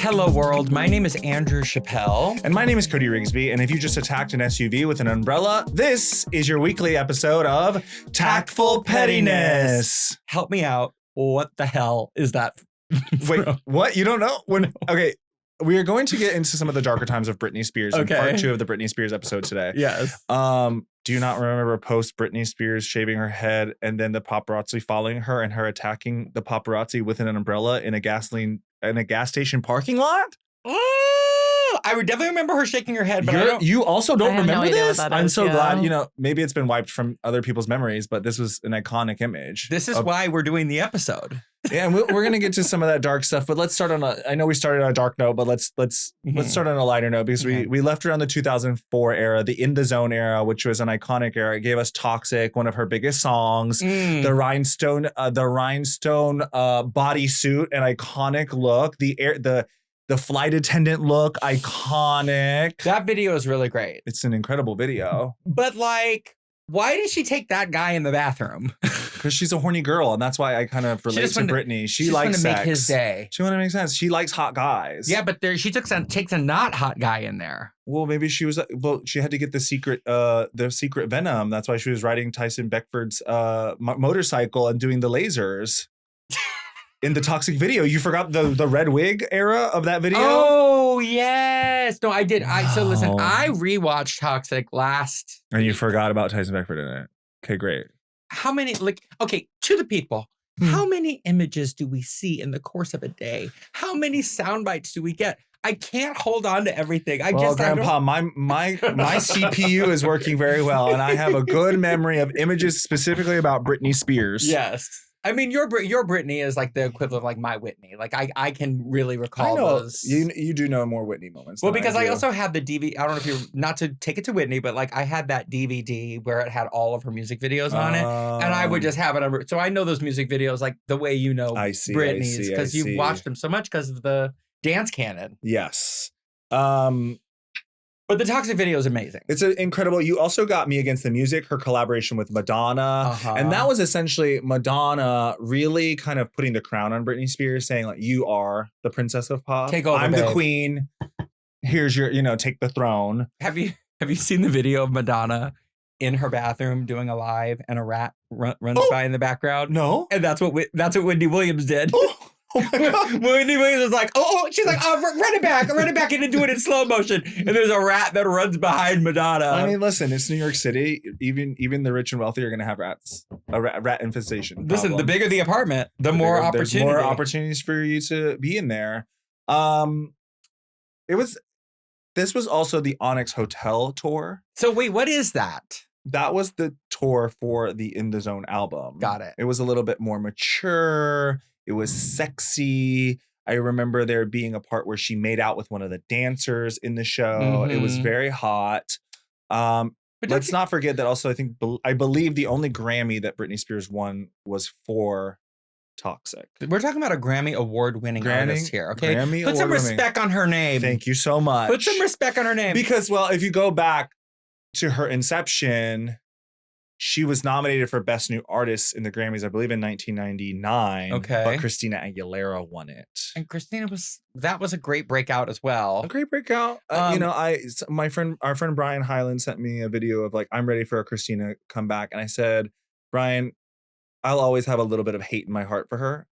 Hello world, my name is Andrew Chappelle. And my name is Cody Rigsby, and if you just attacked an SUV with an umbrella, this is your weekly episode of Tactful Pettiness. Help me out. What the hell is that? Wait, what? You don't know? Okay, we are going to get into some of the darker times of Britney Spears in part 2 of the Britney Spears episode today. Yes. Do you not remember post Britney Spears shaving her head and then the paparazzi following her and her attacking the paparazzi with an umbrella in a gas station parking lot? Oh, I would definitely remember her shaking her head, but you also don't remember this? I'm so glad, maybe it's been wiped from other people's memories, but this was an iconic image. This is why we're doing the episode. Yeah, and we're going to get to some of that dark stuff, but let's start I know we started on a dark note, but let's start on a lighter note because we left around the 2004 era, the In the Zone era, which was an iconic era. It gave us Toxic, one of her biggest songs, the rhinestone bodysuit, an iconic look, the flight attendant look, iconic. That video is really great. It's an incredible video. But why did she take that guy in the bathroom? Because she's a horny girl, and that's why I kind of relate to Britney. She likes sex. Make his day. She wanted to make sense. She likes hot guys. Yeah, but she takes a not hot guy in there. Well, maybe she had to get the secret venom. That's why she was riding Tyson Beckford's motorcycle and doing the lasers. In the Toxic video, you forgot the red wig era of that video? Oh, yes. No, I did. So listen, I rewatched Toxic last. And you forgot about Tyson Beckford in it. Okay, great. How many, to the people, how many images do we see in the course of a day? How many sound bites do we get? I can't hold on to everything. Grandpa, my CPU is working very well, and I have a good memory of images specifically about Britney Spears. Yes. I mean, your Britney is like the equivalent of like my Whitney. Like I can really recall those. You do know more Whitney moments. Well, because I also had the DVD. I don't know if you're not to take it to Whitney, but I had that DVD where it had all of her music videos on it, and I would just have it. So I know those music videos like the way you know Britney's because you've watched them so much because of the dance canon. Yes. But the Toxic video is amazing. It's incredible. You also got Me Against the Music, her collaboration with Madonna. And that was essentially Madonna really kind of putting the crown on Britney Spears, saying you are the princess of pop. Take over, I'm the queen. Here's your, take the throne. Have you seen the video of Madonna in her bathroom doing a live and a rat runs by in the background? No. And that's what Wendy Williams did. Oh my God. Wendy Williams was like, she's like, run it back and do it in slow motion. And there's a rat that runs behind Madonna. I mean, listen, it's New York City. Even the rich and wealthy are going to have rats, a rat infestation. Listen, the bigger the apartment, the more opportunity. There's more opportunities for you to be in there. This was also the Onyx Hotel tour. So wait, what is that? That was the tour for the In the Zone album. Got it. It was a little bit more mature. It was sexy. I remember there being a part where she made out with one of the dancers in the show. It was very hot. But let's not forget that also I believe the only Grammy that Britney Spears won was for Toxic. We're talking about a Grammy award-winning artist here, okay? Put some respect on her name. Thank you so much. Put some respect on her name. Because, if you go back to her inception, she was nominated for Best New Artist in the Grammys, I believe, in 1999. Okay. But Christina Aguilera won it. And Christina was a great breakout as well. A great breakout. Our friend Brian Hyland sent me a video of I'm ready for a Christina comeback. And I said, Brian, I'll always have a little bit of hate in my heart for her.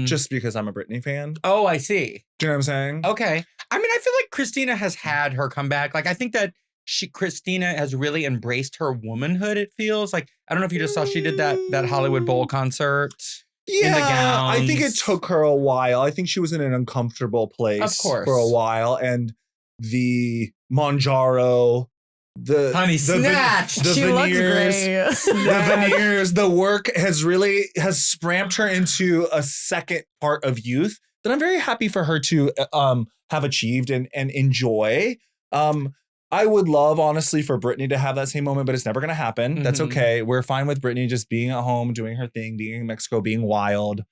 Just because I'm a Britney fan. Oh, I see. Do you know what I'm saying? Okay. I mean, I feel like Christina has had her comeback. I think that Christina has really embraced her womanhood, it feels. I don't know if you just saw, she did that Hollywood Bowl concert. Yeah, in the gowns. I think it took her a while. I think she was in an uncomfortable place for a while. And the Monjaro, the she veneers, the veneers, the work has spramped her into a second part of youth that I'm very happy for her to have achieved and enjoy. I would love, honestly, for Britney to have that same moment, but it's never going to happen. That's okay. We're fine with Britney just being at home, doing her thing, being in Mexico, being wild,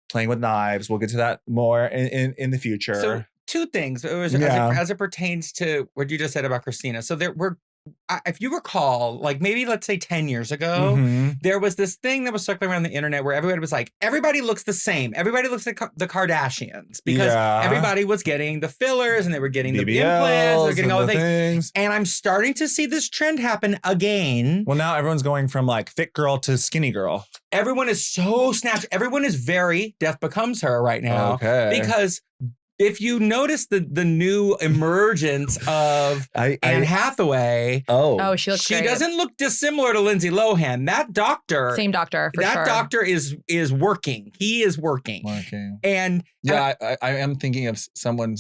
playing with knives. We'll get to that more in the future. So, two things as it pertains to what you just said about Christina. So we're if you recall, like maybe let's say 10 years ago, there was this thing that was circling around the internet where everybody was like, everybody looks the same. Everybody looks like the Kardashians because everybody was getting the fillers and they were getting the implants. They're getting all the things. And I'm starting to see this trend happen again. Well, now everyone's going from like fit girl to skinny girl. Everyone is so snatched. Everyone is very Death Becomes Her right now. Okay. Because if you notice the new emergence of Anne Hathaway, she looks great. Doesn't look dissimilar to Lindsay Lohan. That doctor, same doctor, for sure. That doctor is working. He is working. And I am thinking of someone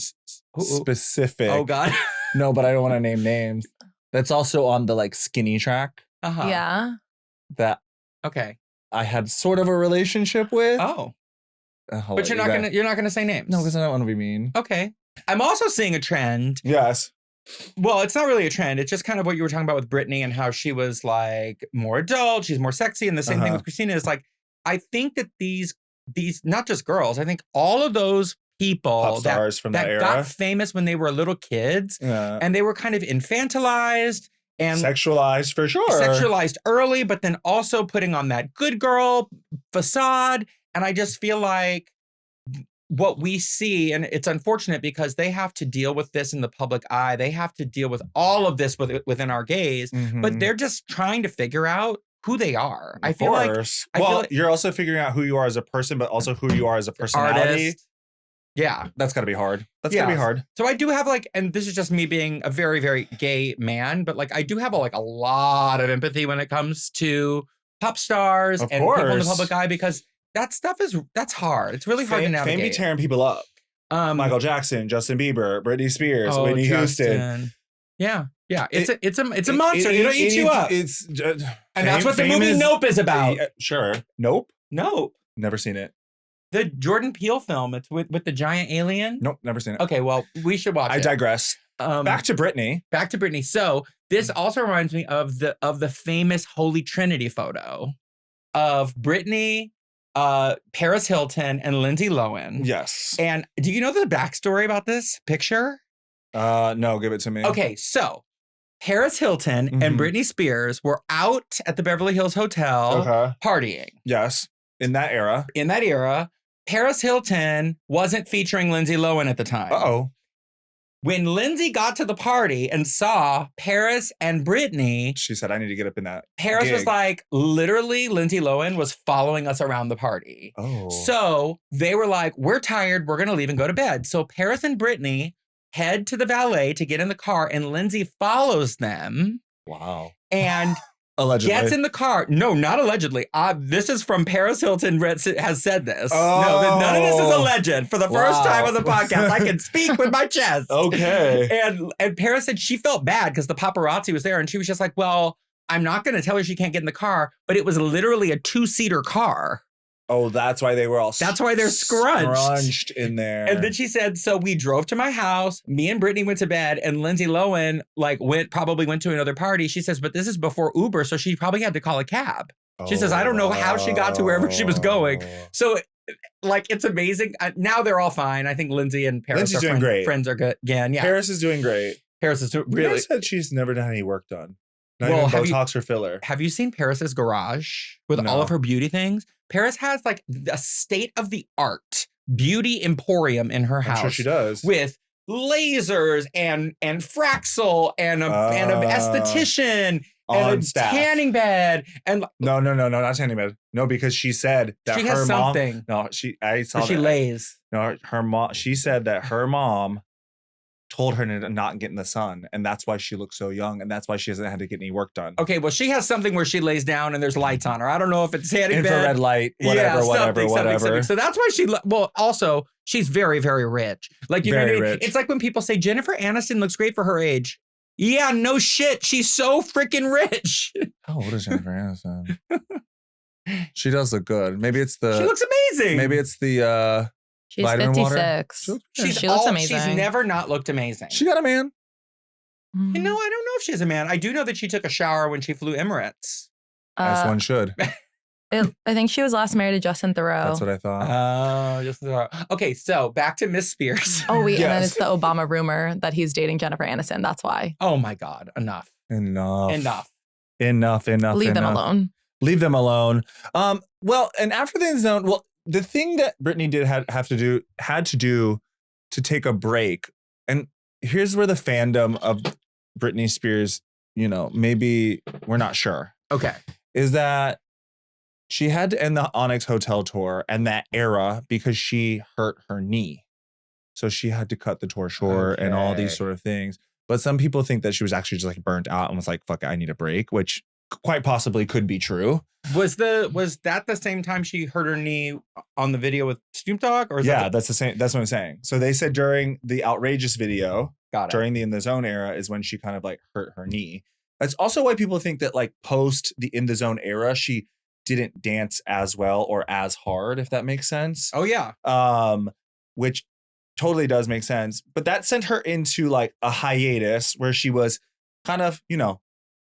specific. Oh God, no, but I don't want to name names. That's also on the like skinny track. Yeah. That I had sort of a relationship with. But you're not gonna say names. No, because I don't want to be mean. Okay. I'm also seeing a trend. Yes. Well, it's not really a trend. It's just kind of what you were talking about with Britney and how she was like more adult, she's more sexy, and the same thing with Christina is like, I think that these not just girls, I think all of those people pop stars from that era got famous when they were little kids and they were kind of infantilized and sexualized for sure. Sexualized early, but then also putting on that good girl facade. And I just feel like what we see, and it's unfortunate because they have to deal with this in the public eye. They have to deal with all of this within our gaze, but they're just trying to figure out who they are. I feel like you're also figuring out who you are as a person, but also who you are as a personality. Artist. Yeah. That's got to be hard. That's got to be hard. So I do have like, and this is just me being a very, very gay man, but like I do have a lot of empathy when it comes to pop stars and people in the public eye because that stuff that's hard. It's really hard to navigate. Fame be tearing people up. Michael Jackson, Justin Bieber, Britney Spears, Whitney Houston. Yeah. It's a monster. It'll eat you up. And that's what the movie Nope is about. Sure. Nope. Never seen it. The Jordan Peele film. It's with the giant alien. Nope. Never seen it. Okay. Well, we should watch it. I digress. Back to Britney. So this also reminds me of the famous Holy Trinity photo of Britney, Perez Hilton, and Lindsay Lohan. Yes. And do you know the backstory about this picture? No, give it to me. Okay, so Perez Hilton and Britney Spears were out at the Beverly Hills Hotel partying. Yes. In that era. Perez Hilton wasn't featuring Lindsay Lohan at the time. When Lindsay got to the party and saw Perez and Britney, she said, I need to get up in that. Perez was like, literally, Lindsay Lohan was following us around the party. So they were like, we're tired. We're going to leave and go to bed. So Perez and Britney head to the valet to get in the car, and Lindsay follows them. Wow. And allegedly gets in the car. No, not allegedly. This is from Perez Hilton has said this. No, none of this is alleged. For the first time on the podcast, I can speak with my chest. Okay. And Perez said she felt bad because the paparazzi was there, and she was just like, well, I'm not going to tell her she can't get in the car, but it was literally a 2-seater car. Oh, that's why they were all That's why they're scrunched in there. And then she said, so we drove to my house, me and Britney went to bed, and Lindsay Lohan probably went to another party. She says, but this is before Uber, so she probably had to call a cab. She says, I don't know how she got to wherever she was going. So like, it's amazing. Now they're all fine. I think Lindsay and Perez are doing great. Friends are good again. Yeah. Perez is doing great. Perez is really. Perez said she's never done any work done. Not even Botox or filler. Have you seen Perez's garage with all of her beauty things? Perez has like a state-of-the-art beauty emporium in her house. I'm sure she does. With lasers and Fraxel and an esthetician and a tanning bed. And No, not tanning bed. No, because she said that she her has mom. Something. No, I saw that. She lays. No, her mom. She said that her mom told her to not get in the sun, and that's why she looks so young, and that's why she hasn't had to get any work done. Okay, well, she has something where she lays down and there's lights on her. I don't know if it's tanning bed, infrared light, whatever. So that's why also she's very, very rich. Like you know what I mean? Rich. It's like when people say Jennifer Aniston looks great for her age. Yeah, no shit. She's so freaking rich. Oh, what is Jennifer Aniston? She does look good. Maybe it's she looks amazing. Maybe it's the she's 56. She looks amazing. She's never not looked amazing. She got a man. You know, I don't know if she has a man. I do know that she took a shower when she flew Emirates. As one should. I think she was last married to Justin Theroux. That's what I thought. Oh, Justin Theroux. Okay, so back to Miss Spears. Oh, wait. Yes. And then it's the Obama rumor that he's dating Jennifer Aniston. That's why. Oh, my God. Enough. Enough. Leave them alone. Leave them alone. Well, and after the zone, well, the thing that Britney had to do to take a break, and here's where the fandom of Britney Spears, maybe we're not sure. Okay. Is that she had to end the Onyx Hotel tour and that era because she hurt her knee. So she had to cut the tour short and all these sort of things. But some people think that she was actually just like burnt out and was like, fuck it, I need a break, which quite possibly could be true. Was that the same time she hurt her knee on the video with Snoop Dogg? Or that's the same. That's what I'm saying. So they said during the Outrageous video, during the In the Zone era is when she kind of like hurt her knee. That's also why people think that like post the In the Zone era, she didn't dance as well or as hard, if that makes sense. Oh yeah. Which totally does make sense. But that sent her into like a hiatus where she was kind of,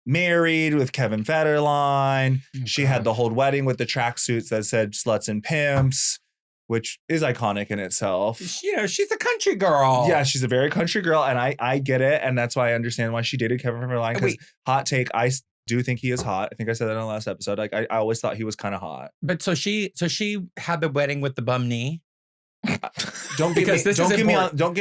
married with Kevin Federline. She had the whole wedding with the tracksuits that said sluts and pimps, which is iconic in itself. She's a country girl. Yeah, she's a very country girl. And I get it. And that's why I understand why she dated Kevin Federline. Because hot take, I do think he is hot. I think I said that in the last episode. Like I always thought he was kind of hot. But so she had the wedding with the bum knee. Don't get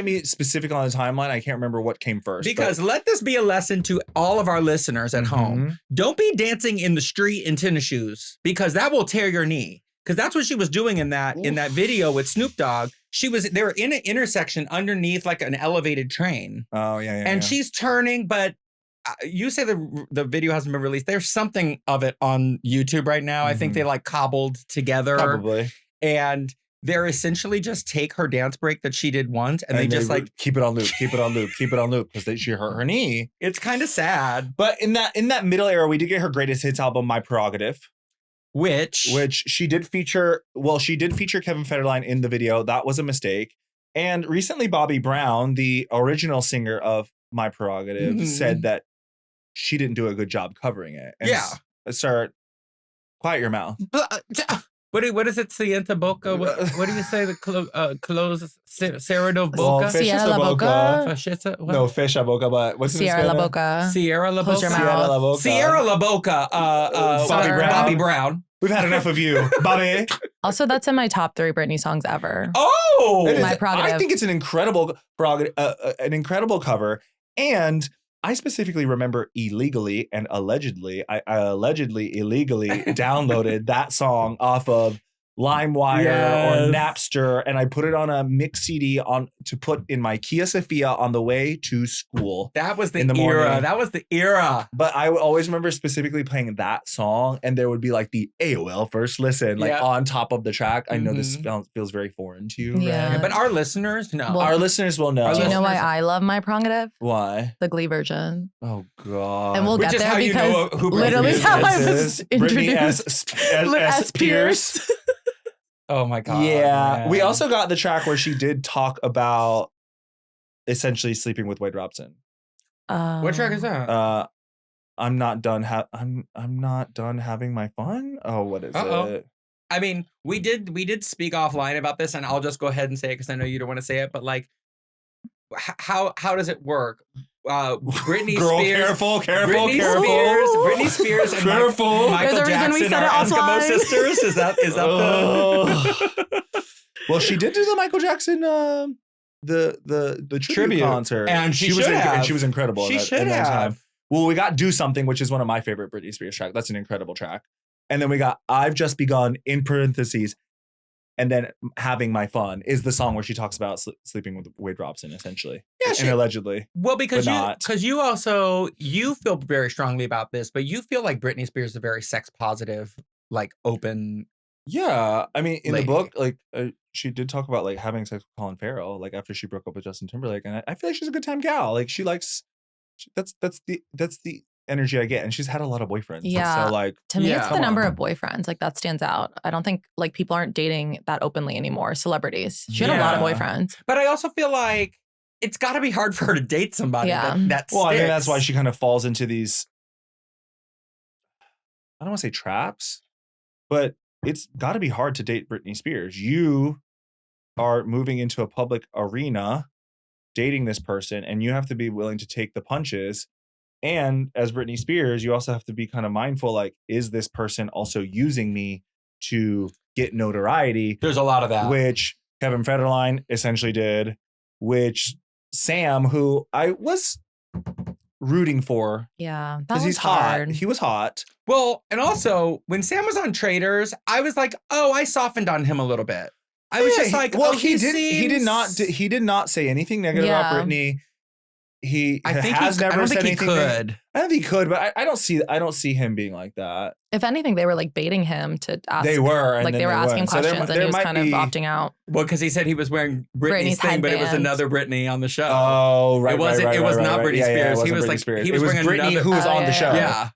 me specific on the timeline. I can't remember what came first. Because let this be a lesson to all of our listeners at home. Don't be dancing in the street in tennis shoes because that will tear your knee. Because that's what she was doing in that video with Snoop Dogg. They were in an intersection underneath like an elevated train. Oh yeah. And she's turning, but you say the video hasn't been released. There's something of it on YouTube right now. I think they like cobbled together. Probably. And they're essentially just take her dance break that she did once and they just like keep it on loop because she hurt her knee. It's kind of sad. But in that middle era, we did get her greatest hits album, My Prerogative, which she did feature. Well, she did feature Kevin Federline in the video. That was a mistake. And recently, Bobby Brown, the original singer of My Prerogative, said that she didn't do a good job covering it. And quiet your mouth. What is it? Sienta Boca? What do you say? The close Sierra de Boca? Sierra la Boca? No, Fish a Boca, but what's Sierra la Boca? Sierra la Boca? Sierra la Boca. Sierra la Boca. Bobby Brown. We've had enough of you, Bobby. Also, that's in my top 3 Britney songs ever. Oh! My Prerogative. I think it's an incredible cover. And I specifically remember illegally and allegedly, I allegedly illegally downloaded that song off of LimeWire or Napster, and I put it on a mix CD to put in my Kia Sophia on the way to school. That was the era. That was the era. But I always remember specifically playing that song, and there would be like the AOL first listen, like on top of the track. I know this feels very foreign to you, right? But our listeners know. Well, our listeners will know. Do you know why I love My Prerogative? Why? The Glee version. Oh God! And we'll get there because literally how I was introduced. Britney Spears. Oh my God. Yeah. Man. We also got the track where she did talk about essentially sleeping with Wade Robson. What track is that? I'm not done having my fun. Oh, what is it? I mean, we did speak offline about this, and I'll just go ahead and say it because I know you don't want to say it, but like how does it work? Britney Spears. Careful. Britney Spears and Michael Jackson are Eskimo sisters. Is that the? Well, she did do the Michael Jackson the tribute concert, and she was incredible. She should have. Well, we got Do Something, which is one of my favorite Britney Spears tracks. That's an incredible track. And then we got I've Just Begun in parentheses. And then Having My Fun is the song where she talks about sleeping with Wade Robson, essentially. Yeah, and allegedly. Well, because you feel very strongly about this, but you feel like Britney Spears is a very sex positive, like open. Yeah, I mean, in the book, like she did talk about like having sex with Colin Farrell, like after she broke up with Justin Timberlake, and I feel like she's a good time gal. Like she likes, that's the energy I get, and she's had a lot of boyfriends. Yeah, so like to me, it's the number of boyfriends. Like that stands out. I don't think like people aren't dating that openly anymore. Celebrities. She had a lot of boyfriends. But I also feel like it's got to be hard for her to date somebody. That well, I think that's why she kind of falls into these. I don't want to say traps, but it's got to be hard to date Britney Spears. You are moving into a public arena, dating this person, and you have to be willing to take the punches. And as Britney Spears, you also have to be kind of mindful, like, is this person also using me to get notoriety? There's a lot of that. Which Kevin Federline essentially did, which Sam, who I was rooting for. Yeah, because he's hot. He was hot. Well, and also when Sam was on Traitors, I was like, oh, I softened on him a little bit. I was just like, well, oh, he did not say anything negative about Britney. I don't think he could, but I don't see him being like that. If anything, they were like baiting him to ask. They were, like they were asking questions, and he was kind of opting out. Well, because he said he was wearing Britney's thing, but it was another Britney on the show. Oh, right. It was not Britney Spears. He was like, he was Britney who was on the show. Yeah,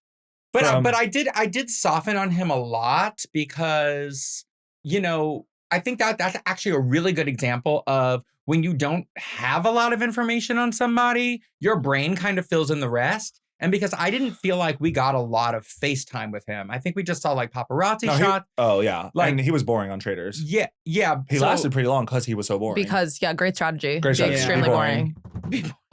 but I did soften on him a lot because, you know, I think that's actually a really good example of when you don't have a lot of information on somebody, your brain kind of fills in the rest. And because I didn't feel like we got a lot of FaceTime with him. I think we just saw like paparazzi shots. Like, and he was boring on Traitors. Yeah. He lasted pretty long because he was so boring. Because, great strategy. Great strategy. Extremely boring.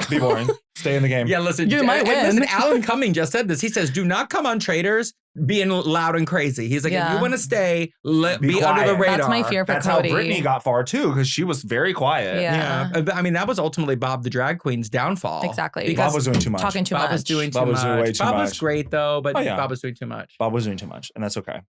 Be boring. Stay in the game. Yeah, listen. You might win. Listen, Alan Cumming just said this. He says, do not come on Traitors being loud and crazy. He's like, if you want to stay, be under the radar. That's my fear for That's Cody. How Britney got far too, because she was very quiet. Yeah. I mean, that was ultimately Bob the drag queen's downfall. Exactly. Bob was doing too much. Talking too much. Bob was doing too much. Bob was great though, but Bob was doing too much. Bob was doing too much, and that's okay.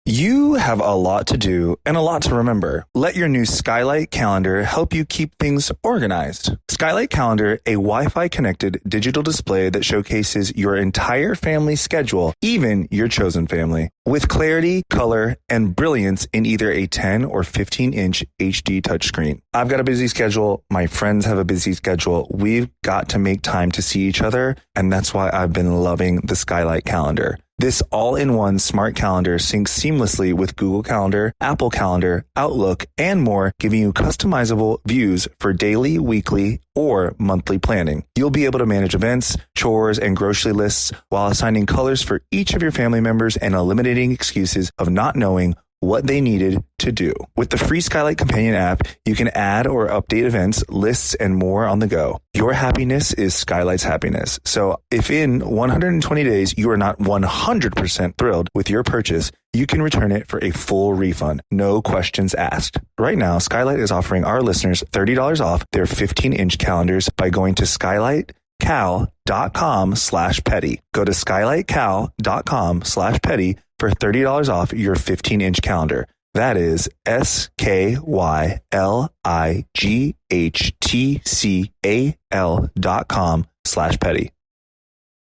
You have a lot to do and a lot to remember. Let your new Skylight Calendar help you keep things organized. Skylight Calendar, a Wi-Fi connected digital display that showcases your entire family's schedule, even your chosen family, with clarity, color, and brilliance in either a 10 or 15-inch HD touchscreen. I've got a busy schedule. My friends have a busy schedule. We've got to make time to see each other, and that's why I've been loving the Skylight Calendar. This all-in-one smart calendar syncs seamlessly with Google Calendar, Apple Calendar, Outlook, and more, giving you customizable views for daily, weekly, or monthly planning. You'll be able to manage events, chores, and grocery lists while assigning colors for each of your family members and eliminating excuses of not knowing what they needed to do. With the free Skylight Companion app, you can add or update events, lists, and more on the go. Your happiness is Skylight's happiness. So if in 120 days you are not 100% thrilled with your purchase, you can return it for a full refund. No questions asked. Right now, Skylight is offering our listeners $30 off their 15-inch calendars by going to skylightcal.com/petty. Go to skylightcal.com/petty for $30 off your 15-inch calendar. That is skylightcal.com/petty.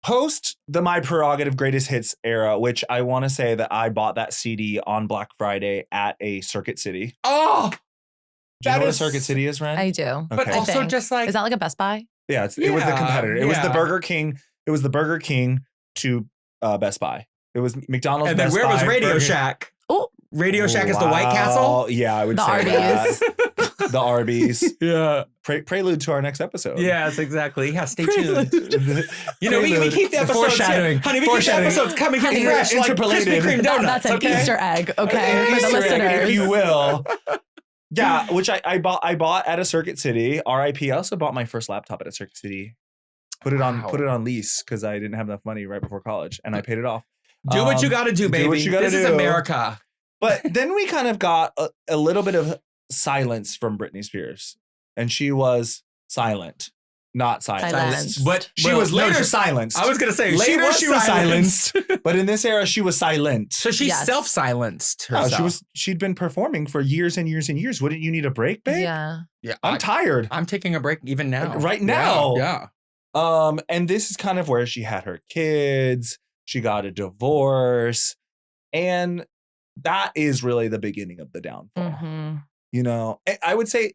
Post the My Prerogative Greatest Hits era, which I want to say that I bought that CD on Black Friday at a Circuit City. Oh! Do you know what a Circuit City is, Ren? I do. Okay. But also just like... Is that like a Best Buy? Yeah, it was the competitor. It was the Burger King. It was the Burger King to Best Buy. It was McDonald's. And then Best where Buy, was Radio Shack? Oh, Radio Shack is the White Castle? Yeah, I would the say Arby's. that. The Arby's. Yeah. Prelude to our next episode. Yes, exactly. Yeah, stay tuned. You know, we keep the episodes. Foreshadowing. Honey, we keep the episodes coming here fresh, like Krispy Kreme donuts. That's an Easter egg, okay? For the listeners. If you will. Yeah, which I bought at a Circuit City. RIP. I also bought my first laptop at a Circuit City. Put it on lease because I didn't have enough money right before college, and I paid it off. Do what you got to do, baby. Do what you got to do. This is America. But then we kind of got a little bit of silence from Britney Spears, and she was silent, not silenced. But she was later silenced. I was gonna say later she was silenced, but in this era she was silent. So she self-silenced herself. She'd been performing for years and years and years. Wouldn't you need a break, babe? Yeah. I'm tired. I'm taking a break even now. Right now. Yeah. And this is kind of where she had her kids. She got a divorce, and that is really the beginning of the downfall. Mm-hmm. You know, I would say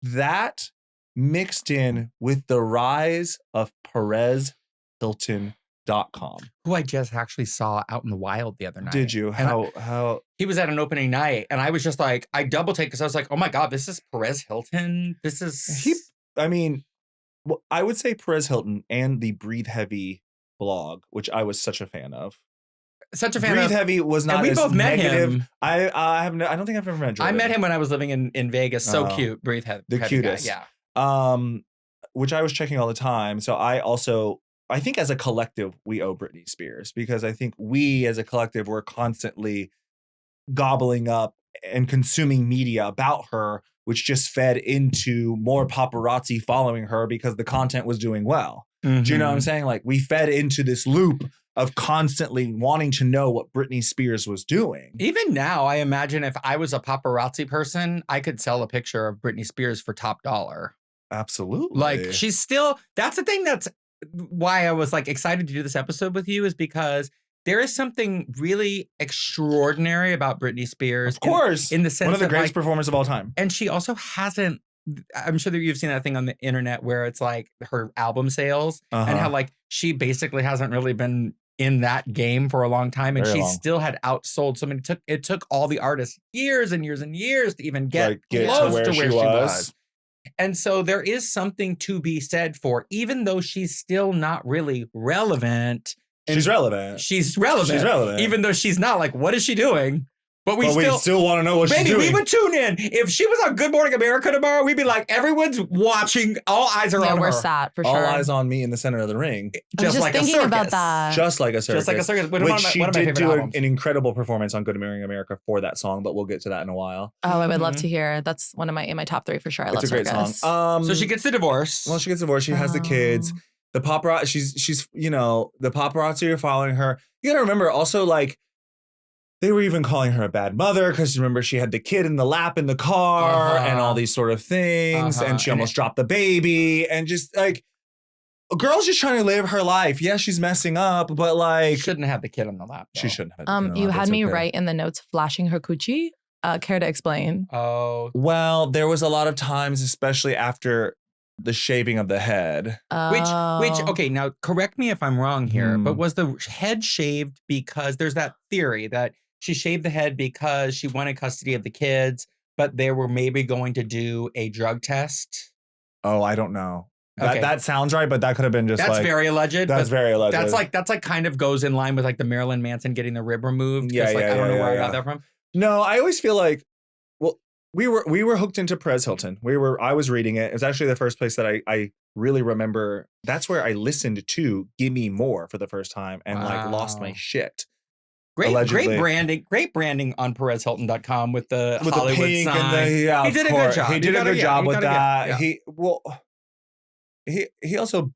that mixed in with the rise of Perez Hilton.com. Who I just actually saw out in the wild the other night. Did you? How? He was at an opening night, and I was just like, I double take because I was like, oh my God, this is Perez Hilton. This is... I would say Perez Hilton and the Breathe Heavy blog, which I was such a fan of. Breathe Heavy was not. And we both met him. I don't think I've ever met Jordan. I met him when I was living in Vegas. So cute, Breathe Heavy. The cutest. Guy. Yeah. Which I was checking all the time. So I I think as a collective, we owe Britney Spears, because I think we as a collective were constantly gobbling up and consuming media about her, which just fed into more paparazzi following her because the content was doing well. Mm-hmm. Do you know what I'm saying? Like, we fed into this loop of constantly wanting to know what Britney Spears was doing. Even now, I imagine if I was a paparazzi person, I could sell a picture of Britney Spears for top dollar. Absolutely. Like, she's still, that's the thing, that's why I was like excited to do this episode with you, is because there is something really extraordinary about Britney Spears. Of course. In the sense one of the greatest like, performers of all time. And she also hasn't, I'm sure that you've seen that thing on the internet where it's like her album sales and how like she basically hasn't really been in that game for a long time, and she still had outsold. So I mean, it took all the artists years and years and years to even get close to where she was. And so there is something to be said for, even though she's still not really relevant. She's relevant. She's relevant. Even though she's not, like, what is she doing? But we still want to know what she's doing. We would tune in. If she was on Good Morning America tomorrow, we'd be like, everyone's watching. All eyes are on her. Yeah, we're sat for sure. All eyes on me in the center of the ring. Just like thinking a circus. About that. Just like a circus. Just like a circus. Which she did do an incredible performance on Good Morning America for that song, but we'll get to that in a while. Oh, I would love to hear. That's one of in my top 3 for sure. I love Circus. It's a great song. So she gets the divorce. Well, she gets divorced. She has the kids. The paparazzi, she's the paparazzi are following her. You got to remember also, like, they were even calling her a bad mother because remember she had the kid in the lap in the car and all these sort of things. And she almost dropped the baby, and just like a girl's just trying to live her life. Yeah, she's messing up, but like shouldn't have the kid on the lap. Though. She shouldn't have. You had me write in the notes flashing her coochie. Care to explain? Oh, well, there was a lot of times, especially after the shaving of the head. Which okay, now correct me if I'm wrong here, but was the head shaved because there's that theory that she shaved the head because she wanted custody of the kids, but they were maybe going to do a drug test? Oh, I don't know. Okay. That sounds right, but that could have been just that's very alleged. That's very alleged. That's like kind of goes in line with like the Marilyn Manson getting the rib removed. Yeah, I don't know where I got that from. No, I always feel like, well, we were hooked into Perez Hilton. I was reading it. It was actually the first place that I really remember. That's where I listened to Gimme More for the first time and like lost my shit. Great branding on PerezHilton.com with the Hollywood the pink sign. And he did a good job. He did a good job with that. He also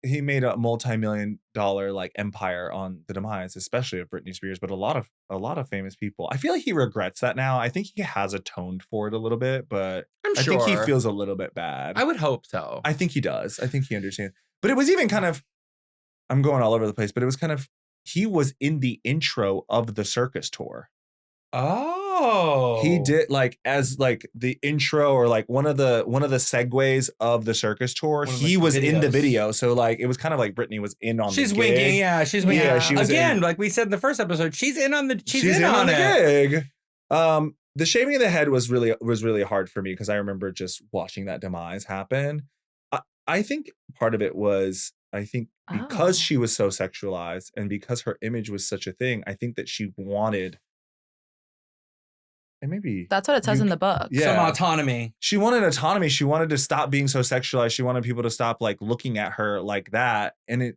made a multi-million-dollar like empire on the demise, especially of Britney Spears, but a lot of famous people. I feel like he regrets that now. I think he has atoned for it a little bit, but I think he feels a little bit bad. I would hope so. I think he does. I think he understands. But it was even kind of, I'm going all over the place, but it was kind of, he was in the intro of the Circus tour. Oh, he did like as like the intro or like one of the segues of the Circus tour. He was in the video, so like it was kind of like Britney was in on. She's the winking, gig. yeah. She's winking. Yeah, she was again, like we said in the first episode. She's in on the. She's in on the it. gig. The shaving of the head was really hard for me because I remember just watching that demise happen. I think part of it was because she was so sexualized and because her image was such a thing. I think that she wanted. And maybe that's what it says in the book. Yeah. Some autonomy. She wanted autonomy. She wanted to stop being so sexualized. She wanted people to stop like looking at her like that. And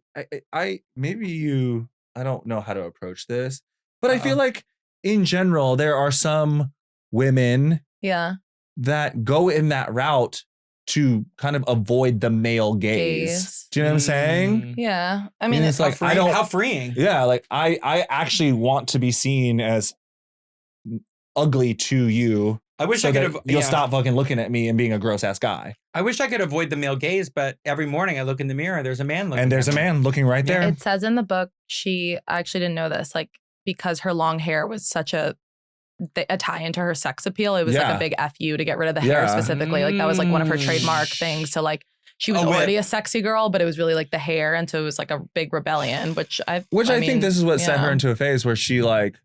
I don't know how to approach this, but I feel like in general, there are some women that go in that route to kind of avoid the male gaze. Do you know what I'm saying? Yeah. I mean, it's like, how freeing. Yeah. Like I actually want to be seen as ugly to you. I wish I could have. You'll stop fucking looking at me and being a gross ass guy. I wish I could avoid the male gaze, but every morning I look in the mirror. There's a man looking. And there's a man looking right there. It says in the book, I actually didn't know this, like because her long hair was such a tie into her sex appeal. It was like a big FU to get rid of the hair specifically. Like that was like one of her trademark things. So like she was already a sexy girl, but it was really like the hair, and so it was like a big rebellion. Which I think this is what sent her into a phase where she like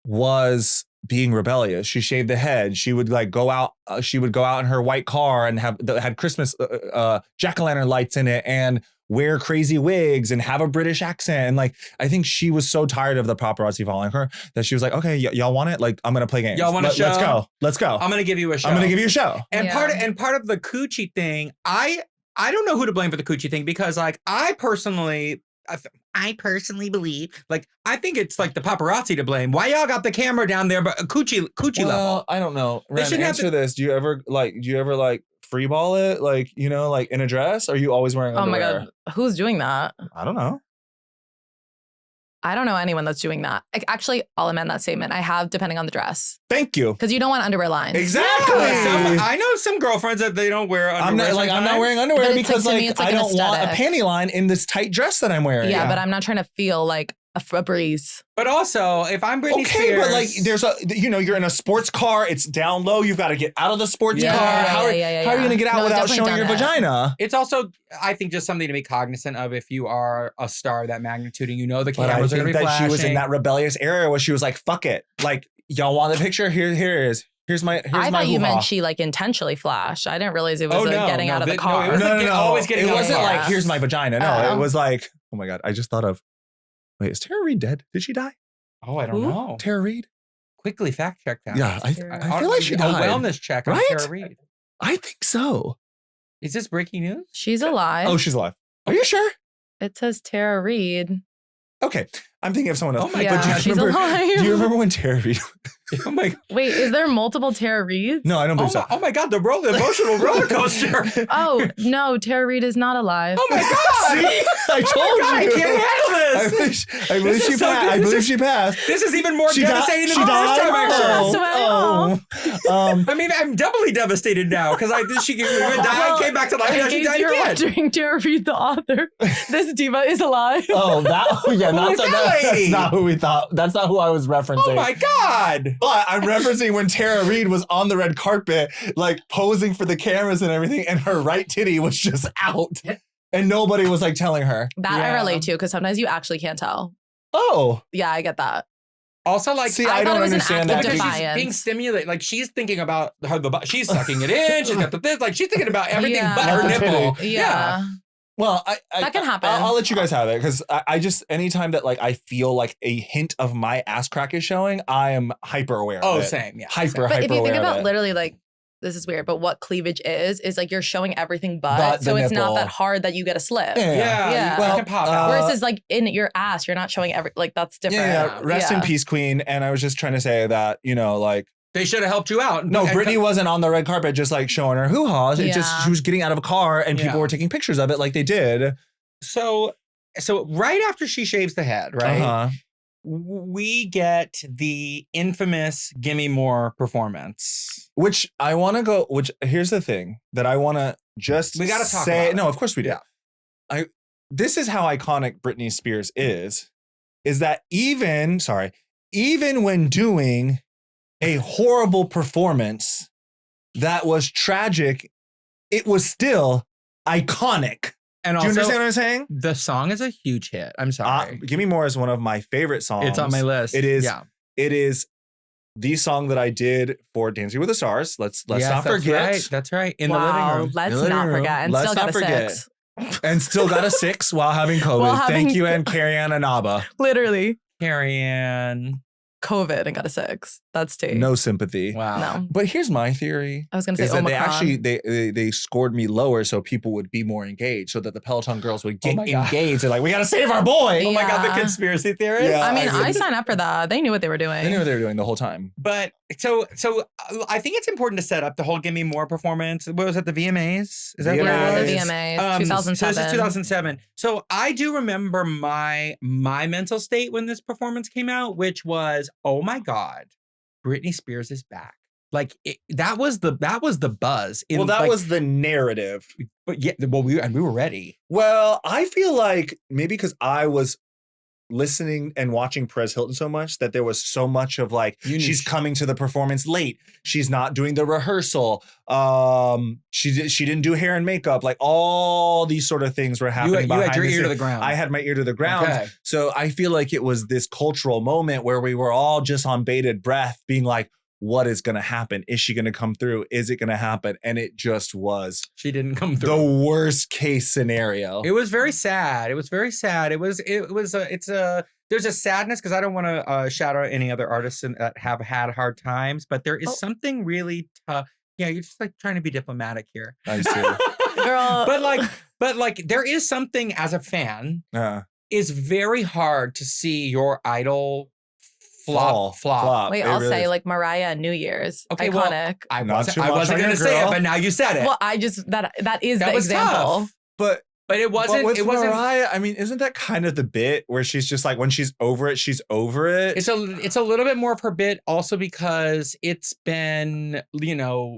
was being rebellious. She shaved the head. She would like go out. She would go out in her white car and had Christmas jack-o'-lantern lights in it and wear crazy wigs and have a British accent. And like, I think she was so tired of the paparazzi following her that she was like, okay, y'all want it? Like, I'm going to play games. Y'all want a show? Let's go. I'm going to give you a show. I'm going to give you a show. And part of the coochie thing, I I don't know who to blame for the coochie thing because like I personally believe like I think it's like the paparazzi to blame. Why y'all got the camera down there but coochie level? I don't know. They should answer this. Do you ever free ball it like in a dress? Or are you always wearing underwear? Oh my God. Who's doing that? I don't know. I don't know anyone that's doing that. Actually, I'll amend that statement. I have, depending on the dress. Thank you. Because you don't want underwear lines. Exactly. I know some girlfriends that they don't wear underwear. I'm not wearing underwear because like I don't want a panty line in this tight dress that I'm wearing. Yeah, but I'm not trying to feel like a breeze. But also, if I'm Britney Spears, but like there's you're in a sports car, it's down low, you've got to get out of the sports car. How are you going to get out without showing your vagina? It's also, I think, just something to be cognizant of if you are a star of that magnitude and you know the cameras are going to be flashing. She was in that rebellious era where she was like, fuck it. Like, y'all want the picture? Here it is. Here's my I thought you meant she like intentionally flashed. I didn't realize it was getting out of the car. Always getting out of the car. It wasn't like, here's my vagina. No, it was like, oh my God, I just thought of, wait, is Tara Reid dead? Did she die? Oh, I don't know. Tara Reid? Quickly fact check that. Yeah, I feel like she died. A wellness check on Tara Reid. I think so. Is this breaking news? She's alive. Oh, she's alive. Are you sure? It says Tara Reid. Okay, I'm thinking of someone else. Oh my God, she's alive. Do you remember when Tara Reid? Oh my God. Wait, is there multiple Tara Reids? No, I don't believe so. Oh my God, the emotional roller coaster. Oh no, Tara Reid is not alive. Oh my God! See, I told you. I can't handle this. I believe she passed. I believe she passed. This is even more devastating than the first time I heard. I mean, I'm doubly devastated now because she died, came back to life, and she died you're again. Wondering, Tara Reid, the author, this diva is alive. Oh, that's not who we thought. That's not who I was referencing. Oh my God! But I'm referencing when Tara Reid was on the red carpet, like posing for the cameras and everything, and her right titty was just out. And nobody was like telling her. That I relate to because sometimes you actually can't tell. Oh. Yeah, I get that. Also, like, see, I don't understand that. Because she's being stimulated. Like, she's thinking about she's sucking it in. She's got this. Like, she's thinking about everything but her nipple. Yeah. Well, that can happen. I'll let you guys have it because I just anytime that like I feel like a hint of my ass crack is showing, I am hyper aware. Oh, of it. Same. Yeah. Hyper. But if you think about it. literally like this is weird, but what cleavage is like you're showing everything but so it's not that hard that you get a slip. Yeah. Well, can pop out. Whereas it's like in your ass, you're not showing like that's different. Yeah. Rest in peace, Queen. And I was just trying to say that like. They should have helped you out. No, Britney wasn't on the red carpet just like showing her hoo-ha. It just she was getting out of a car and people were taking pictures of it like they did. So right after she shaves the head, right? We get the infamous Gimme More performance. Which I want to go, here's the thing that I want to just we gotta talk say. about No, of course we do. Yeah. This is how iconic Britney Spears is that even when doing a horrible performance that was tragic, it was still iconic. And do you also, understand what I'm saying? The song is a huge hit. I'm sorry. Gimme More is one of my favorite songs. It's on my list. It is. Yeah. It is the song that I did for Dancing with the Stars. Let's not forget. That's right. In the living room. Let's not forget. And still got a 6. And still got a 6 while having COVID. Thank you, and Carrie Ann Anaba. Literally. Carrie Ann. COVID and got a 6. That's tea. No sympathy. Wow. No. But here's my theory. I was going to say Omicron. They scored me lower so people would be more engaged, so that the Peloton girls would get engaged. They're like, we got to save our boy. Yeah. Oh my God, the conspiracy theorist. Yeah, I mean, I signed up for that. They knew what they were doing. They knew what they were doing the whole time. But so I think it's important to set up the whole Gimme More performance. What was it? The VMAs? Is that what it was? The VMAs, 2007. So this is 2007. So I do remember my mental state when this performance came out, which was, oh my God, Britney Spears is back. Like that was the buzz. That was the narrative. But yeah, we were ready. Well, I feel like maybe because I was listening and watching Perez Hilton so much that there was so much of like she's coming to the performance late. She's not doing the rehearsal. She didn't do hair and makeup. Like all these sort of things were happening. You had your ear to the ground. I had my ear to the ground. Okay. So I feel like it was this cultural moment where we were all just on bated breath, being like, what is going to happen? Is she going to come through? Is it going to happen? And it just was. She didn't come through. The worst case scenario. It was very sad. There's a sadness because I don't want to shout out any other artists that have had hard times, but there is something really tough. Yeah, you're just like trying to be diplomatic here. I see. Girl. But like, there is something as a fan, is very hard to see your idol flop. Wait, I'll say like Mariah New Year's. Okay, iconic. Well, I wasn't going to say it, but now you said it. Well, that is the example. Tough. But it wasn't. With Mariah, I mean, isn't that kind of the bit where she's just like, when she's over it, she's over it? It's a little bit more of her bit, also because it's been,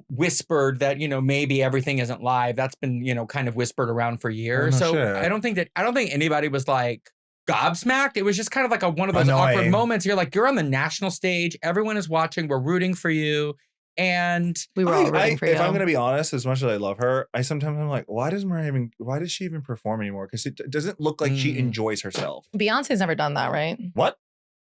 whispered that, maybe everything isn't live. That's been, kind of whispered around for years. Oh, no so shit. I don't think anybody was like gobsmacked. It was just kind of like one of those awkward moments. You're like, you're on the national stage. Everyone is watching. We're rooting for you. And we were all rooting for you. If I'm going to be honest, as much as I love her, I'm like, why does she even perform anymore? Because it doesn't look like she enjoys herself. Beyonce's never done that, right? What?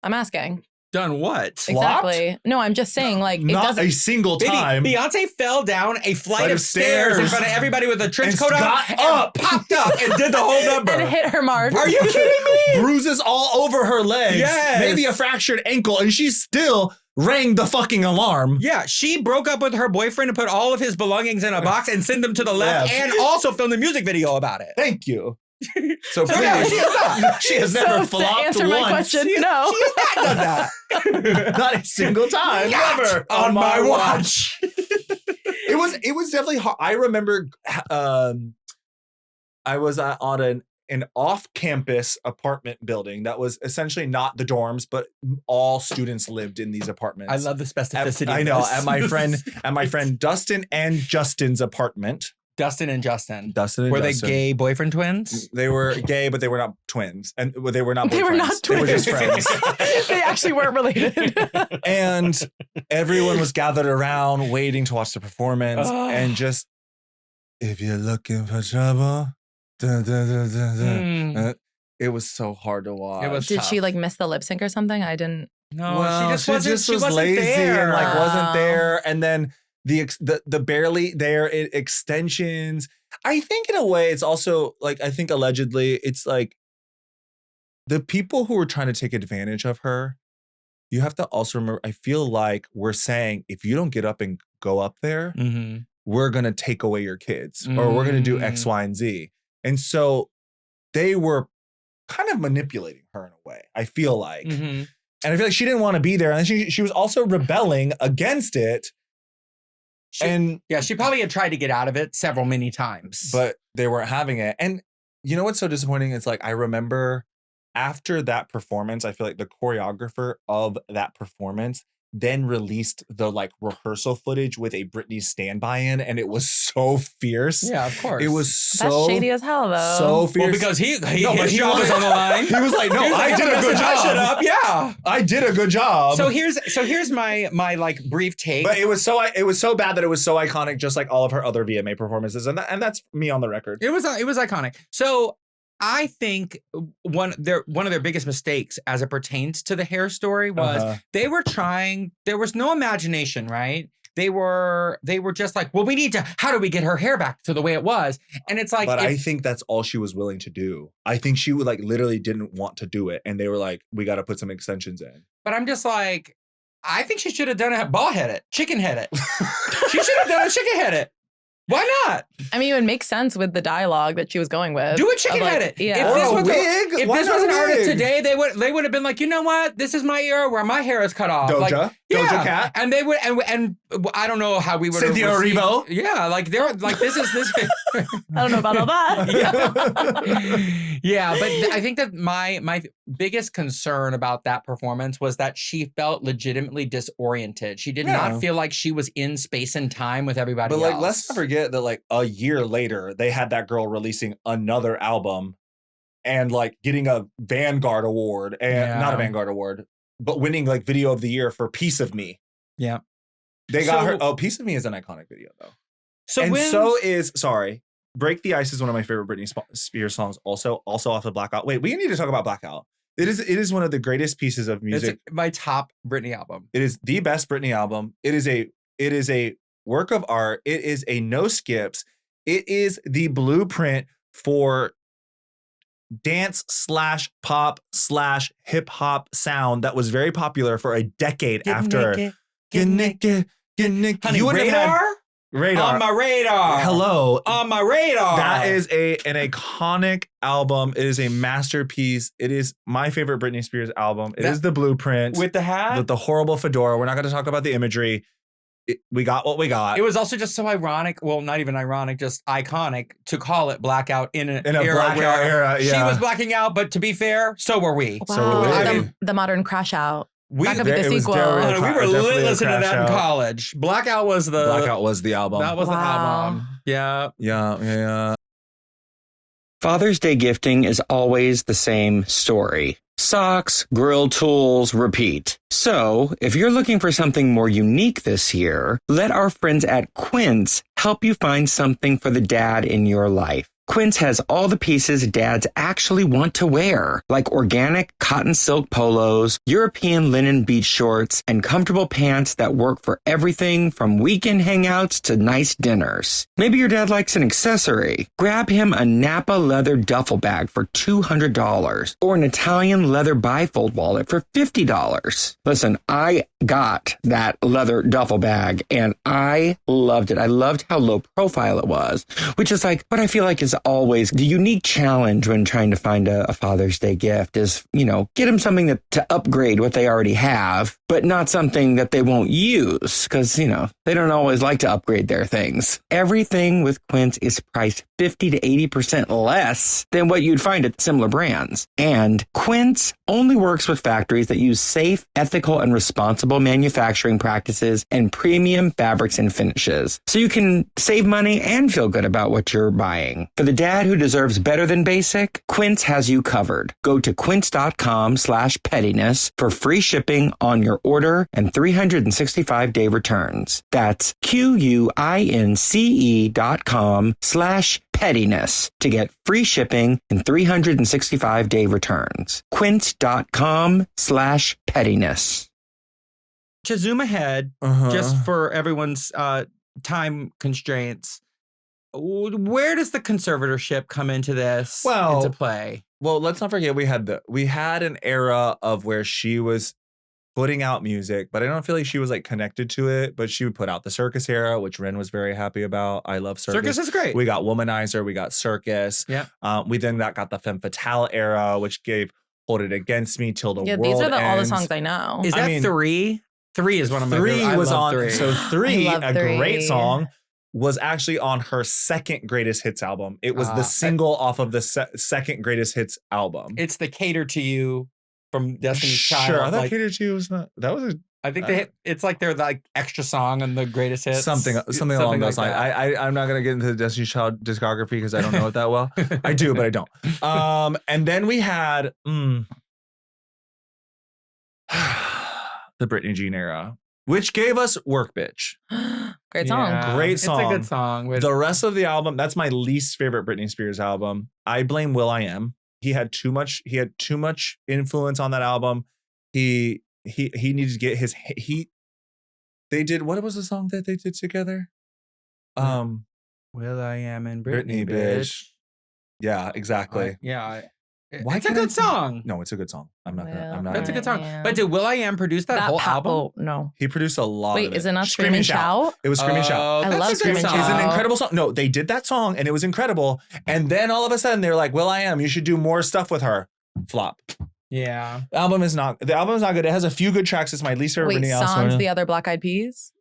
I'm asking. Done what? Exactly. No, I'm just saying, like, not a single time. Beyonce fell down a flight of stairs in front of everybody with a trench coat on, popped up, and did the whole number. And hit her mark. Are you kidding me? Bruises all over her legs. Yes. Maybe a fractured ankle, and she still rang the fucking alarm. Yeah, she broke up with her boyfriend and put all of his belongings in a box and sent them to the left, and also filmed a music video about it. Thank you. So please, she has never flopped to answer my question, no. She has not done that. Not a single time. Never on my watch. It was definitely hard. I remember I was on an off-campus apartment building that was essentially not the dorms, but all students lived in these apartments. I love the specificity. I know. At my friend Dustin and Justin's apartment. Dustin and Justin. Were they gay boyfriend twins? They were gay, but they were not twins. And they were not boyfriends. They were not twins. They were just friends. They actually weren't related. And everyone was gathered around waiting to watch the performance. And just, if you're looking for trouble, it was so hard to watch. Did she like miss the lip sync or something? I didn't. No, well, she just was lazy there. and like wasn't there. And then the barely there extensions. I think in a way it's also like, I think allegedly it's like the people who were trying to take advantage of her. You have to also remember, I feel like we're saying, if you don't get up and go up there, we're going to take away your kids or we're going to do X, Y, and Z. And so they were kind of manipulating her in a way, I feel like. And I feel like she didn't want to be there. And she was also rebelling against it. She probably had tried to get out of it many times. But they weren't having it. And you know what's so disappointing? It's like, I remember after that performance, I feel like the choreographer of that performance then released the like rehearsal footage with a Britney standby in, and it was so fierce. Yeah, of course. It was so That's shady as hell, though. So fierce. Well, because his job was on the line. He was like, "No, I did a good job. Yeah, I did a good job." So here's my like brief take. But it was so bad that it was so iconic, just like all of her other VMA performances, and that's me on the record. It was iconic. So I think one of their biggest mistakes as it pertains to the hair story was they were trying. There was no imagination, right? They were just like, well, how do we get her hair back to the way it was? And it's like, but I think that's all she was willing to do. I think she would like literally didn't want to do it, and they were like, we got to put some extensions in. But I'm just like, I think she should have done it ball-headed, chicken-headed. She should have done it chicken-headed. Why not? I mean, it would make sense with the dialogue that she was going with. Do it chicken-headed. Yeah. If this was an artist today, they would have been like, you know what? This is my era where my hair is cut off. Doja Cat. And they would, and I don't know how we would have Cynthia Erivo. Yeah, like they're like this. I don't know about all that. Yeah, but I think that my biggest concern about that performance was that she felt legitimately disoriented. She did not feel like she was in space and time with everybody else. But like, let's not forget that like a year later, they had that girl releasing another album and like getting a Vanguard award and not a Vanguard award, but winning like video of the year for Piece of Me. Yeah. They got her. Oh, Piece of Me is an iconic video though. Break the Ice is one of my favorite Britney Spears songs. Also off of Blackout. Wait, we need to talk about Blackout. It is one of the greatest pieces of music. It's my top Britney album. It is the best Britney album. It is a work of art. It is a no skips. It is the blueprint for dance / pop / hip hop sound that was very popular for a decade after. Get naked. Honey, Radar? Radar. On my radar. Hello. On my radar. That is an iconic album. It is a masterpiece. It is my favorite Britney Spears album. It is the blueprint. With the hat? With the horrible fedora. We're not going to talk about the imagery. We got what we got. It was also just so ironic. Well, not even ironic, just iconic to call it blackout in a blackout era. Yeah. She was blacking out, but to be fair, so were we. Wow. So were we. The modern crash out. That could be the sequel. We were listening to that in college. Blackout was the album. That was the album. Yeah. Father's Day gifting is always the same story. Socks, grill tools, repeat. So, if you're looking for something more unique this year, let our friends at Quint help you find something for the dad in your life. Quint has all the pieces dads actually want to wear, like organic cotton silk polos, European linen beach shorts, and comfortable pants that work for everything from weekend hangouts to nice dinners. Maybe your dad likes an accessory. Grab him a Napa leather duffel bag for $200 or an Italian leather bifold wallet for $50. Listen, I got that leather duffel bag and I loved it. I loved how low profile it was, which is like what I feel like is always the unique challenge when trying to find a Father's Day gift is, get them something to upgrade what they already have, but not something that they won't use because, they don't always like to upgrade their things. Everything with Quint is priced 50 to 80% less than what you'd find at similar brands. And Quint only works with factories that use safe, ethical, and responsible manufacturing practices and premium fabrics and finishes. So you can save money and feel good about what you're buying. For the dad who deserves better than basic, Quint has you covered. Go to quince.com/pettiness for free shipping on your order and 365-day returns. That's QUINCE.com/pettiness to get free shipping and 365-day returns. Quint.com/pettiness. To zoom ahead, just for everyone's time constraints, where does the conservatorship come into this into play? Well, let's not forget we had an era of where she was putting out music, but I don't feel like she was like connected to it. But she would put out the Circus era, which Ren was very happy about. I love Circus. Circus is great. We got Womanizer, we got Circus. Yeah. We then got the Femme Fatale era, which gave Hold It Against Me Till the World These are all the Ends. songs I know. Is that 3? 3 is one of my favorite. 3 was on. 3. So 3, a 3. great song, was actually on her second greatest hits album. It was the single off of the second greatest hits album. It's the Cater to You from Destiny's Child. Sure, I thought Cater to You was not. That was. I think it's like their extra song on the greatest hits. Something along those lines. I'm not gonna get into the Destiny's Child discography because I don't know it that well. I do, but I don't. And then we had the Britney Jean era, which gave us Work Bitch. Great song. Yeah, Great song. It's a good song. The rest of the album, that's my least favorite Britney Spears album. I blame will.i.am. He had too much influence on that album. He needed to get his they did, what was the song that they did together? will.i.am and Britney, bitch. Yeah, exactly. It's a good song. No, it's a good song. That's a good song. But did will.i.am produce that whole album? Oh, no. He produced a lot of it. Wait, is it not Scream and Shout? It was Scream and Shout. I love Scream and Shout. It's an incredible song. No, they did that song and it was incredible. And then all of a sudden they're like, will.i.am, you should do more stuff with her. Flop. Yeah. The album is not good. It has a few good tracks. It's my least favorite Britney album. Sans the other Black Eyed Peas?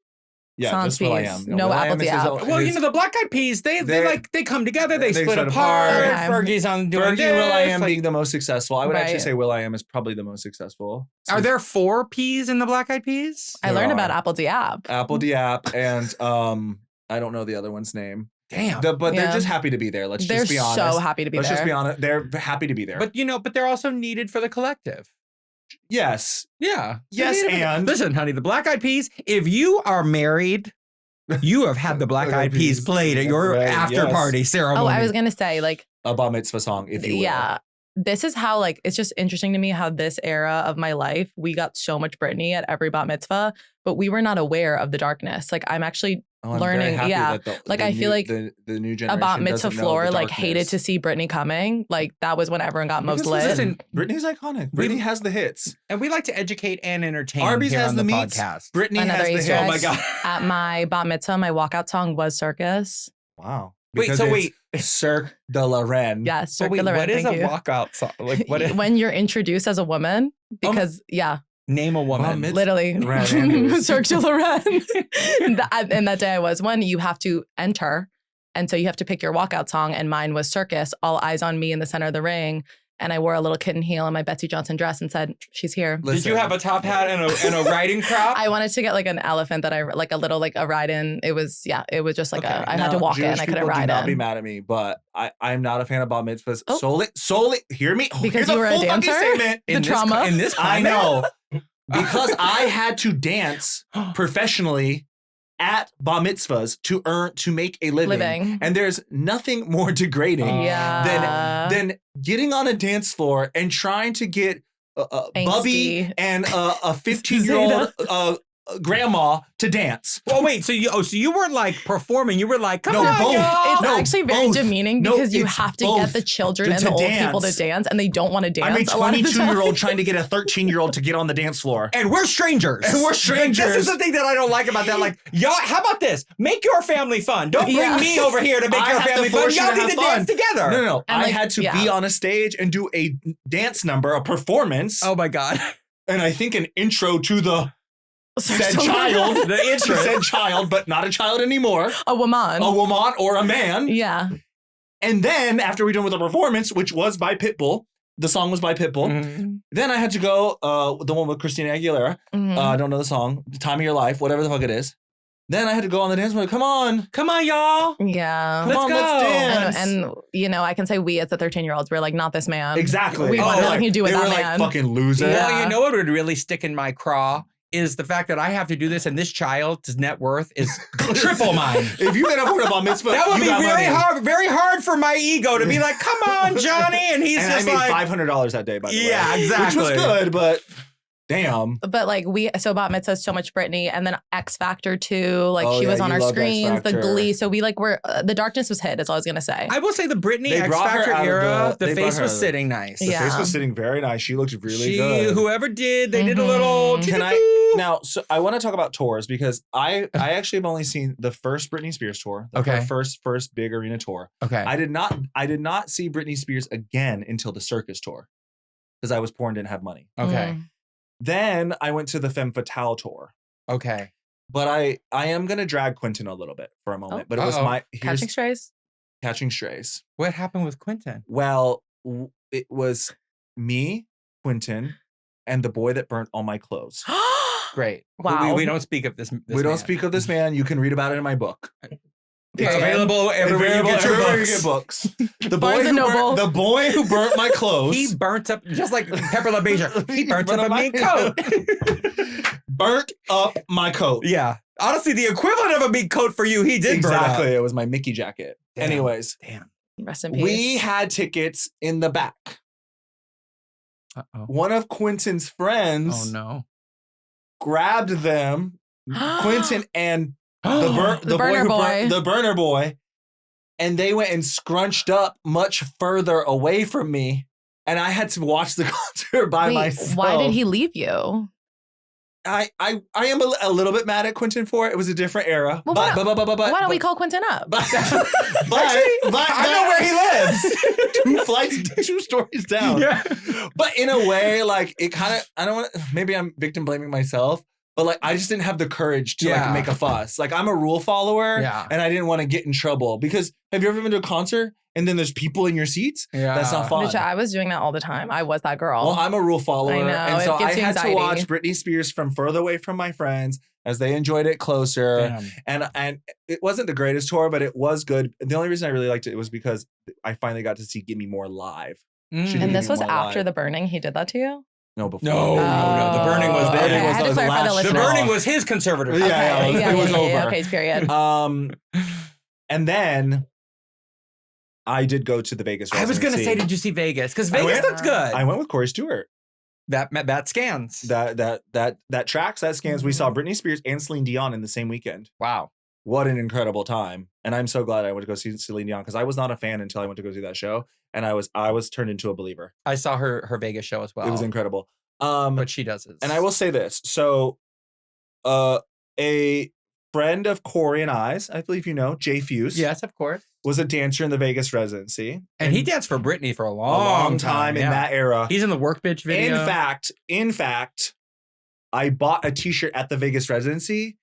Yeah, just will.i.am. No Apple Diab. Well, the Black Eyed Peas, they come together, they split apart. Okay. Fergie's on doing Fergie and will.i.am being the most successful. I would actually say will.i.am is probably the most successful. Are there 4 P's in the Black Eyed Peas? I learned about Apple Diab. Apple Diab and I don't know the other one's name. Damn. But they're just happy to be there. Let's just be honest. They're so happy to be there. Let's just be honest. They're happy to be there. But but they're also needed for the collective. Yes. Yeah. Yes, and listen, honey, the Black Eyed Peas, if you are married, you have had the Black Eyed Peas played at your after party ceremony. Oh, I was gonna say a bar mitzvah song, if you will. Yeah. this is how like, it's just interesting to me how this era of my life, we got so much Britney at every bat mitzvah, but we were not aware of the darkness. Like I'm actually learning. Yeah. Like I feel like the new generation a bat mitzvah floor like hated to see Britney coming. Like that was when everyone got most lit. Listen, Britney's iconic. Britney has the hits. And we like to educate and entertain Arby's here has on the the meats. podcast. Britney has the hits. Oh my God. At my bat mitzvah, my walkout song was Circus. Wow. Wait. Cirque de la Reine. Yes, Cirque de la What Reine. is a walkout song? Like what? When you're introduced as a woman, because Name a woman. Literally, Cirque de la Reine. And that day I was one. You have to enter, and so you have to pick your walkout song. And mine was Circus. All eyes on me in the center of the ring. And I wore a little kitten heel and my Betsy Johnson dress and said, "She's here." Did you have a top hat and a riding crop? I wanted to get like an elephant that I like a little like a ride in. It was just like I had to walk in. I couldn't ride in. Do not be mad at me, but I'm not a fan of bat mitzvahs. Solely, hear me. Because you were a dancer. The trauma in this. I know. Because I had to dance professionally at bar mitzvahs to make a living. And there's nothing more degrading than getting on a dance floor and trying to get Bubby and a 15-year-old grandma to dance. Oh wait, so you weren't like performing. You were like, come on, both. y'all. It's actually very demeaning because you have to get the children and the old people to dance, and they don't want to dance. I'm a 22-year-old trying to get a 13-year-old to get on the dance floor, and we're strangers. Like, this is the thing that I don't like about that. Like, y'all, how about this? Make your family fun. Don't bring me over here to make your family fun. Y'all need to dance together. No. I had to be on a stage and do a dance number, a performance. Oh my God! And I think an intro to the said child, said child, but not a child anymore. A woman or a man. Yeah. And then after we done with the performance, which was by Pitbull, the song was by Pitbull. Then I had to go, the one with Christina Aguilera. I don't know the song, The Time of Your Life, whatever the fuck it is. Then I had to go on the dance floor. Come on, y'all. Yeah. Let's dance. And I can say we as the 13-year-olds, we're like, not this man. Exactly. We want nothing to do with that man. They were like fucking loser. Yeah. Well, you know what would really stick in my craw? Is the fact that I have to do this and this child's net worth is triple mine. If you get afford a bar mitzvah, that would be very hard for my ego to be like, come on, Johnny. And he's and just I made $500 that day, by the way. Yeah, exactly. Which was good, but damn. But like so bat mitzvah so much Britney, and then X Factor too. Like she was on our screens, the Glee. So we like were the darkness was hid. That's all I was gonna say. I will say the Britney X Factor era, the face was sitting nice. The face was sitting very nice. She looked really good. Whoever did, they did a little. Now, so I want to talk about tours because I actually have only seen the first Britney Spears tour, her first big arena tour. Okay, I did not see Britney Spears again until the Circus tour because I was poor and didn't have money. Okay. Then I went to the Femme Fatale tour. Okay. But I am going to drag Quentin a little bit for a moment. But it was Catching Strays? Catching Strays. What happened with Quentin? Well, it was me, Quentin, and the boy that burnt all my clothes. Great. Wow. We don't speak of this we don't speak of this man. You can read about it in my book. It's available everywhere you get your books. The boy who burnt my clothes. He burnt up, just like Pepper LaBeija. He burnt up a mink coat. Burnt up my coat. Yeah. Honestly, the equivalent of a mink coat for you, he did burn up. Exactly. It was my Mickey jacket. Damn. Anyways. Damn. Rest in peace. We had tickets in the back. Uh-oh. One of Quentin's friends grabbed them, Quentin and the burner boy, and they went and scrunched up much further away from me, and I had to watch the concert by myself. Why did he leave you? I am a little bit mad at Quentin for it. It was a different era. Well, why don't we call Quentin up? But I know where he lives. 2 stories down. Yeah. But in a way, like it kind of, I don't want to, maybe I'm victim blaming myself. But like, I just didn't have the courage to like make a fuss. Like I'm a rule follower and I didn't want to get in trouble because have you ever been to a concert and then there's people in your seats? Yeah. That's not fun. I was doing that all the time. I was that girl. Well, I'm a rule follower. I know. And so I had to watch Britney Spears from further away from my friends as they enjoyed it closer. Damn. And it wasn't the greatest tour, but it was good. The only reason I really liked it was because I finally got to see Gimme More live. And this was after the burning? He did that to you? No, before. No. The burning was there. Okay. I had to clarify the listener. The burning was his conservator. Okay. It was over. Okay, period. And then I did go to the Vegas residency. I was going to say, did you see Vegas? Because Vegas looks good. I went with Corey Stewart. That scans. That tracks, that scans. We saw Britney Spears and Celine Dion in the same weekend. Wow. What an incredible time. And I'm so glad I went to go see Celine Dion because I was not a fan until I went to go see that show. And I was turned into a believer. I saw her Vegas show as well. It was incredible. What she does is. And I will say this. So a friend of Corey and I's, I believe you know, Jay Fuse. Yes, of course. Was a dancer in the Vegas residency. And he danced for Britney for a long time in that era. He's in the Work Bitch video. In fact, I bought a t-shirt at the Vegas residency.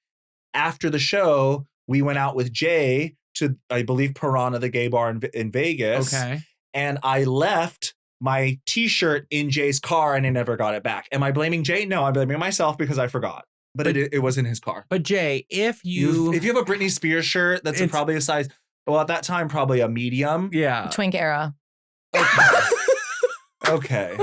After the show, we went out with Jay to, I believe, Piranha, the gay bar in Vegas. Okay. And I left my t-shirt in Jay's car and I never got it back. Am I blaming Jay? No, I'm blaming myself because I forgot. But it was in his car. But Jay, if you have a Britney Spears shirt that's probably a size, well, at that time, probably a medium. Yeah. Twink era. Okay.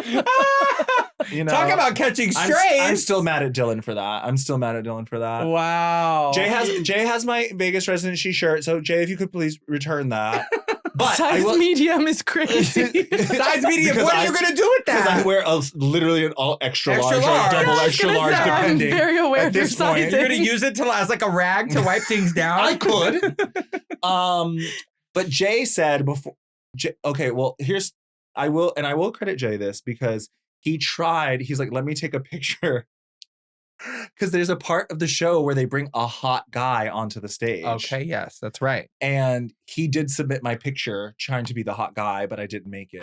You know, talk about catching strays. I'm still mad at Dylan for that. Wow. Jay has my Vegas residency shirt. So Jay, if you could please return that. But size medium is crazy. Size medium. What are you going to do with that? Because I wear literally an all extra large. Or double extra large, depending. I'm very aware of your sizing. You're going to use it as like a rag to wipe things down? I could. But Jay said before. Okay, well, I will credit Jay this because he tried. He's like, let me take a picture. Because there's a part of the show where they bring a hot guy onto the stage. Okay, yes, that's right. And he did submit my picture trying to be the hot guy, but I didn't make it.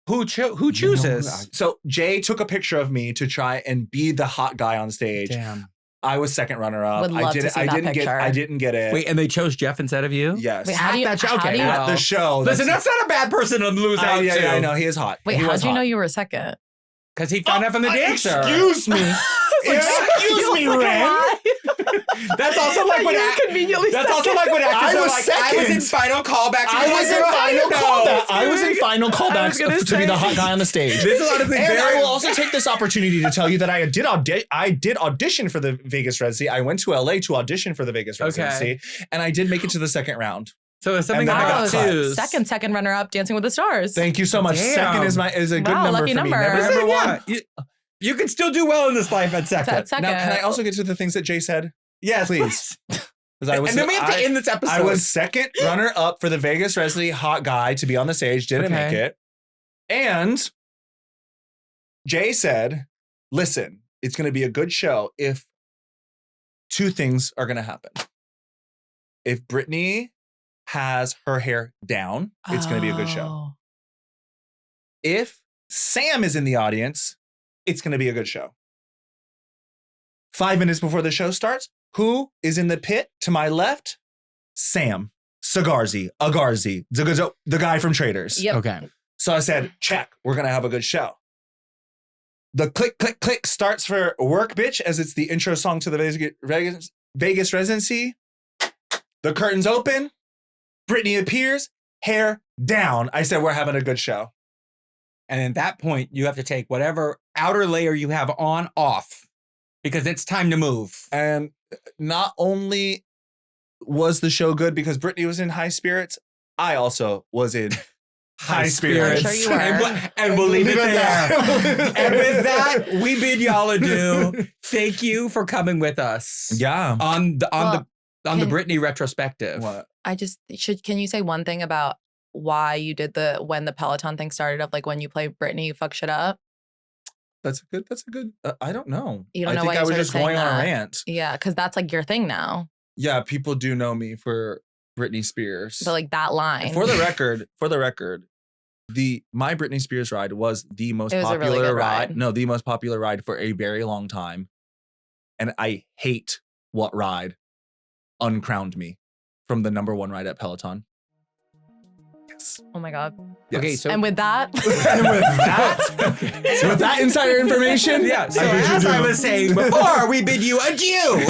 Who chooses? So Jay took a picture of me to try and be the hot guy on stage. Damn. I was second runner up. I didn't get it. Wait, and they chose Jeff instead of you? Yes. Wait, how do you at the show. Listen, that's not a bad person to lose out to. Yeah, I know. He is hot. Wait, how did you know you were second? Because he found out from the dancer. Excuse me. Excuse me, Ren. That's also like when actors are like, I was in final callbacks. I was in final callbacks to be the hot guy on the stage. There's a lot of things. And I will also take this opportunity to tell you that I did audition for the Vegas residency. I went to LA to audition for the Vegas residency, and I did make it to the second round. So it's something that I got choose. Second runner up, Dancing with the Stars. Thank you so much. Damn. Second is a good number lucky for me. number. Never number one. Yeah. You can still do well in this life at second. Now, can I also get to the things that Jay said? Yes, please. And then we have to end this episode. I was second runner up for the Vegas residency hot guy to be on the stage. Didn't make it. And Jay said, listen, it's going to be a good show if two things are going to happen. If Britney has her hair down, it's going to be a good show. If Sam is in the audience, it's going to be a good show. 5 minutes before the show starts, who is in the pit to my left? Sam. Asghari, the guy from Traders. Yep. Okay. So I said, check, we're going to have a good show. The click, click, click starts for Work Bitch as it's the intro song to the Vegas residency. The curtains open. Britney appears, hair down. I said, we're having a good show. And at that point, you have to take whatever outer layer you have on off because it's time to move. And not only was the show good because Britney was in high spirits, I also was in high spirits. I'm sure you were. And we'll leave it there. And with that, we bid y'all adieu. Thank you for coming with us. Yeah. On the Britney retrospective. What? Can you say one thing about why you did when the Peloton thing started of like when you play Britney, you fuck shit up? That's a good, I don't know. You don't know why I was just going on a rant. Yeah, because that's like your thing now. Yeah, people do know me for Britney Spears. But like that line. For the record, my Britney Spears ride was the most popular really good ride. No, the most popular ride for a very long time. And I hate what ride uncrowned me from the number one ride at Peloton. Yes. Oh my God. Yes. Okay, so and with that, so with that insider information, yeah. So as I was saying before, we bid you adieu.